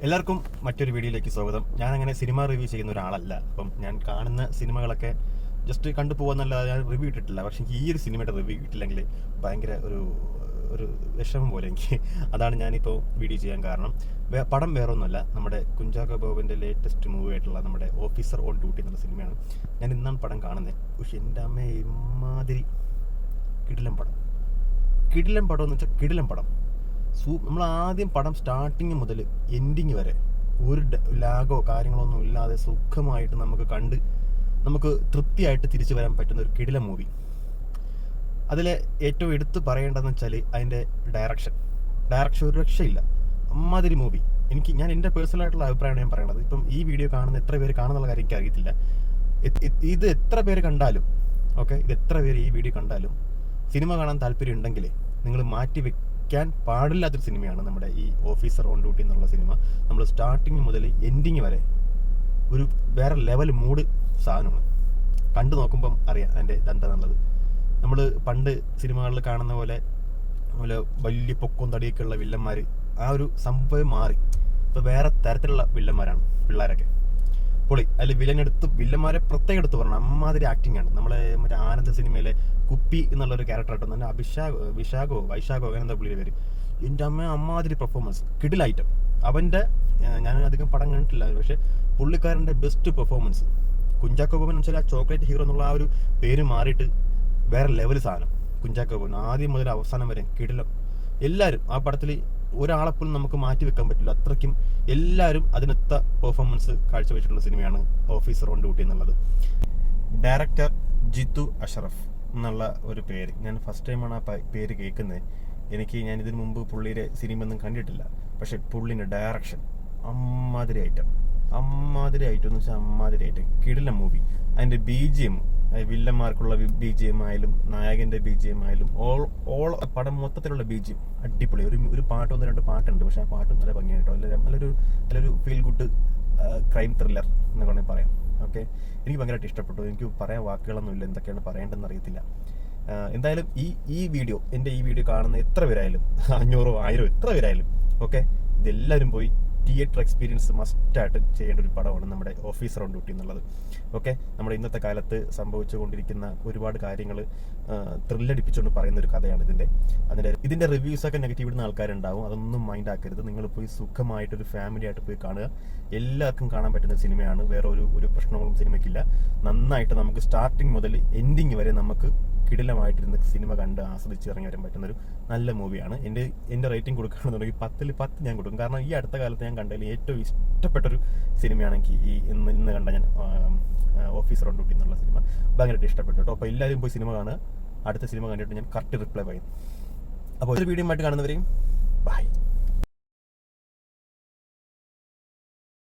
എല്ലാവർക്കും മറ്റൊരു വീഡിയോയിലേക്ക് സ്വാഗതം. ഞാൻ അങ്ങനെ സിനിമ റിവ്യൂ ചെയ്യുന്ന ഒരാളല്ല. അപ്പം ഞാൻ കാണുന്ന സിനിമകളൊക്കെ ജസ്റ്റ് കണ്ടു പോകുന്നല്ലാതെ ഞാൻ റിവ്യൂ ഇട്ടിട്ടില്ല. പക്ഷേ ഈ ഒരു സിനിമയുടെ റിവ്യൂ ഇട്ടില്ലെങ്കിൽ ഭയങ്കര ഒരു വിഷമം പോലെ എനിക്ക്. അതാണ് ഞാനിപ്പോൾ വീഡിയോ ചെയ്യാൻ കാരണം. പടം വേറൊന്നുമല്ല, നമ്മുടെ കുഞ്ചാക്കോ ബോബൻ്റെ ലേറ്റസ്റ്റ് മൂവി ആയിട്ടുള്ള നമ്മുടെ ഓഫീസർ ഓൺ ഡ്യൂട്ടി എന്നുള്ള സിനിമയാണ്. ഞാൻ ഇന്നാണ് പടം കാണുന്നത്. പക്ഷെ എൻ്റെ അമ്മ ഇമാതിരി കിടിലം പടം എന്ന് വെച്ചാൽ കിടിലം പടം. നമ്മൾ ആദ്യം പടം സ്റ്റാർട്ടിങ് മുതൽ എൻഡിങ് വരെ ഒരു ലാഗോ കാര്യങ്ങളൊന്നും ഇല്ലാതെ സുഖമായിട്ട് നമുക്ക് തൃപ്തിയായിട്ട് തിരിച്ചു വരാൻ പറ്റുന്ന ഒരു കിടില മൂവി. അതിൽ ഏറ്റവും എടുത്ത് പറയേണ്ടതെന്ന് വെച്ചാൽ അതിൻ്റെ ഡയറക്ഷൻ ഒരു രക്ഷയില്ല. അമ്മാതിരി മൂവി. ഞാൻ എൻ്റെ പേഴ്സണലായിട്ടുള്ള അഭിപ്രായമാണ് ഞാൻ പറയണത്. ഇപ്പം ഈ വീഡിയോ കാണുന്ന എത്ര പേര് കാണുന്നുള്ള കാര്യം എനിക്ക് അറിയത്തില്ല. ഇത് എത്ര പേര് കണ്ടാലും ഇത് എത്ര പേര് ഈ വീഡിയോ കണ്ടാലും സിനിമ കാണാൻ താല്പര്യം ഉണ്ടെങ്കിൽ നിങ്ങൾ മാറ്റി വെക്കാൻ പാടില്ലാത്തൊരു സിനിമയാണ് നമ്മുടെ ഈ ഓഫീസർ ഓൺ ഡ്യൂട്ടി എന്നുള്ള സിനിമ. നമ്മൾ സ്റ്റാർട്ടിങ് മുതൽ എൻഡിങ് വരെ ഒരു വേറെ ലെവൽ മൂഡ് സാധനമാണ്. കണ്ടു നോക്കുമ്പം അറിയാം അതിൻ്റെ എന്താണെന്നുള്ളത്. നമ്മൾ പണ്ട് സിനിമകളിൽ കാണുന്ന പോലെ വലിയ പൊക്കവും തടിയൊക്കെ ഉള്ള വില്ലന്മാർ, ആ ഒരു സംഭവം മാറി. ഇപ്പോൾ വേറെ തരത്തിലുള്ള വില്ലന്മാരാണ് പിള്ളേരൊക്കെ. പൊളി. അതിൽ വില്ലന്മാരെ പ്രത്യേകം എടുത്ത് പറഞ്ഞു. അമ്മാതിരി ആക്ടിങ് ആണ്. നമ്മളെ മറ്റേ ആനന്ദ സിനിമയിലെ കുപ്പി എന്നുള്ളൊരു ക്യാരക്ടറായിട്ട് തന്നെ വൈശാഖോ അങ്ങനെ എന്താ പുള്ളിയുടെ പേര്. എൻ്റെ അമ്മാതിരി പെർഫോമൻസ്, കിടിലൈറ്റം. അവൻ്റെ ഞാൻ അധികം പടം കണ്ടിട്ടില്ല, പക്ഷെ പുള്ളിക്കാരൻ്റെ ബെസ്റ്റ് പെർഫോമൻസ്. കുഞ്ചാക്കോ ബോബൻ എന്ന് വെച്ചാൽ ആ ചോക്ലേറ്റ് ഹീറോ എന്നുള്ള ആ ഒരു പേര് മാറിയിട്ട് വേറെ ലെവൽ സാധനം. കുഞ്ചാക്കോ ബോബൻ ആദ്യം മുതൽ അവസാനം വരെ കിടിലം. എല്ലാവരും ആ പടത്തിൽ ഒരാളെപ്പോലും നമുക്ക് മാറ്റി വെക്കാൻ പറ്റില്ല. അത്രയ്ക്കും എല്ലാവരും അതിനൊത്ത പെർഫോമൻസ് കാഴ്ചവെച്ചിട്ടുള്ള സിനിമയാണ് ഓഫീസർ ഓൺ ഡ്യൂട്ടി എന്നുള്ളത്. ഡയറക്ടർ ജിത്തു അഷറഫ് എന്നുള്ള ഒരു പേര്, ഞാൻ ഫസ്റ്റ് ടൈമാണ് ആ പേര് കേൾക്കുന്നത്. ഞാൻ ഇതിനു മുമ്പ് പുള്ളിയുടെ സിനിമ ഒന്നും കണ്ടിട്ടില്ല. പക്ഷെ പുള്ളിൻ്റെ ഡയറക്ഷൻ അമ്മാതിരി ഐറ്റം എന്ന് വെച്ചാൽ അമ്മാതിരി ഐറ്റം. കിടില മൂവി. അതിൻ്റെ BGM, വില്ലന്മാർക്കുള്ള BGM ആയാലും നായകൻ്റെ BGM ആയാലും ഓൾ പടം മൊത്തത്തിലുള്ള BGM അടിപൊളി. ഒരു പാട്ട്, 1-2 പാട്ടുണ്ട്, പക്ഷെ ആ പാട്ടും നല്ല ഭംഗിയായിട്ടോ. നല്ലൊരു ഫീൽ ഗുഡ് ക്രൈം ത്രില്ലർ എന്ന് വേണമെങ്കിൽ പറയാം. എനിക്ക് ഭയങ്കരമായിട്ട് ഇഷ്ടപ്പെട്ടു. എനിക്ക് പറയാൻ വാക്കുകളൊന്നുമില്ല, എന്തൊക്കെയാണ് പറയേണ്ടതെന്ന് അറിയത്തില്ല. എന്തായാലും ഈ വീഡിയോ കാണുന്ന എത്ര പേരായാലും 500 1000 എത്ര പേരായാലും ഇതെല്ലാവരും പോയി തിയേറ്റർ എക്സ്പീരിയൻസ് മസ്റ്റായിട്ട് ചെയ്യേണ്ട ഒരു പടമാണ് നമ്മുടെ ഓഫീസർ ഓൺ ഡ്യൂട്ടി എന്നുള്ളത്. നമ്മുടെ ഇന്നത്തെ കാലത്ത് സംഭവിച്ചുകൊണ്ടിരിക്കുന്ന ഒരുപാട് കാര്യങ്ങൾ ത്രില്ലടിപ്പിച്ചുകൊണ്ട് പറയുന്ന ഒരു കഥയാണ് ഇതിൻ്റെ റിവ്യൂസൊക്കെ നെഗറ്റീവ് ഇടുന്ന ആൾക്കാരുണ്ടാവും. അതൊന്നും മൈൻഡ് ആക്കരുത്. നിങ്ങൾ പോയി സുഖമായിട്ടൊരു ഫാമിലി ആയിട്ട് പോയി കാണുക. എല്ലാവർക്കും കാണാൻ പറ്റുന്ന സിനിമയാണ്. വേറെ ഒരു പ്രശ്നങ്ങളും സിനിമയ്ക്കില്ല. നന്നായിട്ട് നമുക്ക് സ്റ്റാർട്ടിങ് മുതൽ എൻഡിങ് വരെ നമുക്ക് കിടിലമായിട്ടിരുന്ന് സിനിമ കണ്ട് ആസ്വദിച്ച് ഇറങ്ങി വരാൻ പറ്റുന്നൊരു നല്ല മൂവിയാണ്. എൻ്റെ റേറ്റിംഗ് കൊടുക്കുകയാണെന്നുണ്ടെങ്കിൽ 10-ൽ 10 ഞാൻ കൊടുക്കും. കാരണം ഈ അടുത്ത കാലത്ത് ഞാൻ കണ്ടതിൽ ഏറ്റവും ഇഷ്ടപ്പെട്ടൊരു സിനിമയാണ് എനിക്ക് ഇന്ന് കണ്ട ഞാൻ ഓഫീസർ ഓൺ ഡ്യൂട്ടി എന്നുള്ള സിനിമ ഭയങ്കരമായിട്ട് ഇഷ്ടപ്പെട്ടു കേട്ടോ. അപ്പോൾ എല്ലാവരും പോയി സിനിമ കാണുക. അടുത്ത സിനിമ കണ്ടിട്ട് ഞാൻ കറക്റ്റ് റിപ്ലൈ പറയും. അപ്പോൾ ഒരു വീഡിയോ ആയിട്ട് കാണുന്നവരെയും ബൈ.